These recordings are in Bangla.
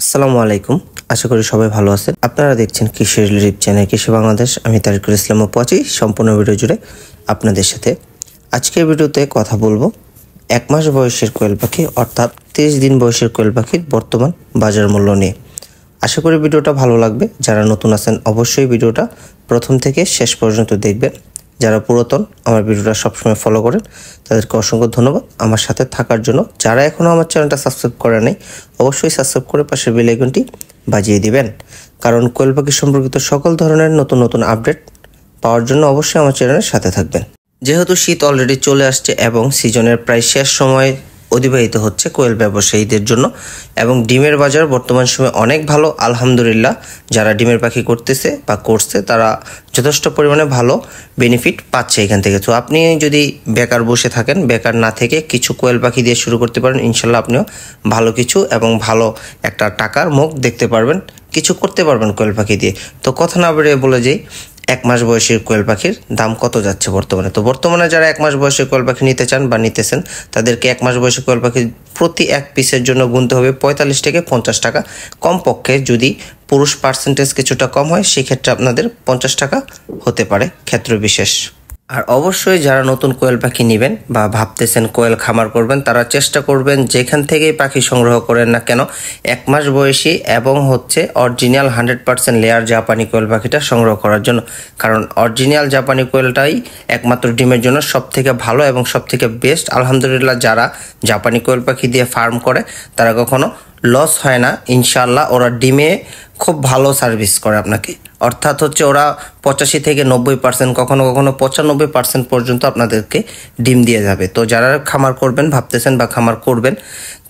আসসালামু আলাইকুম। আশা করি সবাই ভালো আছেন। আপনারা দেখছেন কৃষি রিলিফ চ্যানেল কৃষি বাংলাদেশ। আমি তারিকুল ইসলাম আছি সম্পূর্ণ ভিডিও জুড়ে আপনাদের সাথে। আজকের ভিডিওতে কথা বলবো 1 মাস বয়সের কোয়েল পাখি অর্থাৎ 30 দিন বয়সের কোয়েল পাখির বর্তমান বাজার মূল্য নিয়ে। আশা করি ভিডিওটা ভালো লাগবে। যারা নতুন আছেন অবশ্যই ভিডিওটা প্রথম থেকে শেষ পর্যন্ত দেখবেন। যারা পুরাতন আমার ভিডিওটা সবসময় ফলো করেন তাদেরকে অসংখ্য ধন্যবাদ আমার সাথে থাকার জন্য। যারা এখনও আমার চ্যানেলটা সাবস্ক্রাইব করে নাই অবশ্যই সাবস্ক্রাইব করে পাশের বেল আইকনটি বাজিয়ে দিবেন, কারণ কোয়েল পাখি সম্পর্কিত সকল ধরনের নতুন নতুন আপডেট পাওয়ার জন্য অবশ্যই আমার চ্যানেলের সাথে থাকবেন। যেহেতু শীত অলরেডি চলে আসছে এবং সিজনের প্রায় শেষ সময় অতিবাহিত হচ্ছে কোয়েল ব্যবসায়ীদের জন্য, এবং ডিমের বাজার বর্তমান সময়ে অনেক ভালো আলহামদুলিল্লাহ। যারা ডিমের পাখি করতেছে বা করছে তারা যথেষ্ট পরিমাণে ভালো বেনিফিট পাচ্ছে এখান থেকে। তো আপনি যদি বেকার বসে থাকেন, বেকার না থেকে কিছু কোয়েল পাখি দিয়ে শুরু করতে পারেন, ইনশাল্লাহ আপনিও ভালো কিছু এবং ভালো একটা টাকার মুখ দেখতে পারবেন, কিছু করতে পারবেন কোয়েল পাখি দিয়ে। তো কথা না বেরিয়ে বলে যাই 1 মাস বয়সের কোয়েল পাখির দাম কত যাচ্ছে বর্তমানে। তো বর্তমানে যারা 1 মাস বয়সের কোয়েল পাখি নিতে চান বা নিতেছেন তাদেরকে 1 মাস বয়সের কোয়েল পাখি প্রতি এক পিসের জন্য গুনতে হবে 45 থেকে 50 টাকা কমপক্ষে। যদি পুরুষ পার্সেন্টেজ কিছুটা কম হয় সেক্ষেত্রে আপনাদের 50 টাকা হতে পারে ক্ষেত্র বিশেষ। আর অবশ্যই যারা নতুন কোয়েল পাখি নেবেন বা ভাবতেছেন কোয়েল খামার করবেন তারা চেষ্টা করবেন যেখান থেকেই পাখি সংগ্রহ করেন না কেন 1 মাস বয়সী এবং অরিজিনাল 100% লেয়ার জাপানি কোয়েল পাখিটা সংগ্রহ করার জন্য, কারণ অরিজিনাল জাপানি কোয়েলটাই একমাত্র ডিমের জন্য সব থেকে ভালো এবং সব থেকে বেস্ট। আলহামদুলিল্লাহ যারা জাপানি কোয়েল পাখি দিয়ে ফার্ম করে তারা কখনো লস হয় না ইনশাআল্লাহ। ওরা ডিমে খুব ভালো সার্ভিস করে আপনাকে, অর্থাৎ ওরা 85 থেকে 90%, কখনো কখনো 95% পর্যন্ত আপনাদেরকে ডিম দিয়ে যাবে। তো যারা খামার করবেন ভাবতেছেন বা খামার করবেন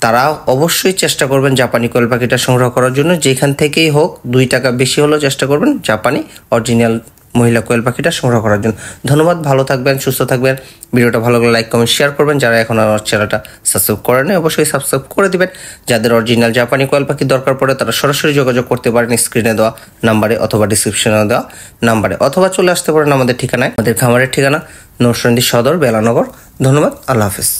তারা অবশ্যই চেষ্টা করবেন জাপানি কোয়েল পাখিটা সংগ্রহ করার জন্য। যেখান থেকেই হোক 2 টাকা বেশি হলেও চেষ্টা করবেন জাপানি অরিজিনাল মহিলা কোয়েল পাখিটা সংগ্রহ করার জন্য। ধন্যবাদ, ভালো থাকবেন, সুস্থ থাকবেন। ভিডিওটা ভালো লাগলে লাইক কমেন্ট শেয়ার করবেন। যারা এখন আমার চ্যানেলটা সাবস্ক্রাইব করেন অবশ্যই সাবস্ক্রাইব করে দিবেন। যাদের অরিজিনাল জাপানি কোয়েল পাখি দরকার পড়ে তারা সরাসরি যোগাযোগ করতে পারেন স্ক্রিনে দেওয়া নাম্বারে অথবা ডিসক্রিপশনে দেওয়া নাম্বারে, অথবা চলে আসতে পারেন আমাদের ঠিকানায়, আমাদের খামারের ঠিকানা নরসিংদী সদর বেলানগর। ধন্যবাদ, আল্লাহ হাফেজ।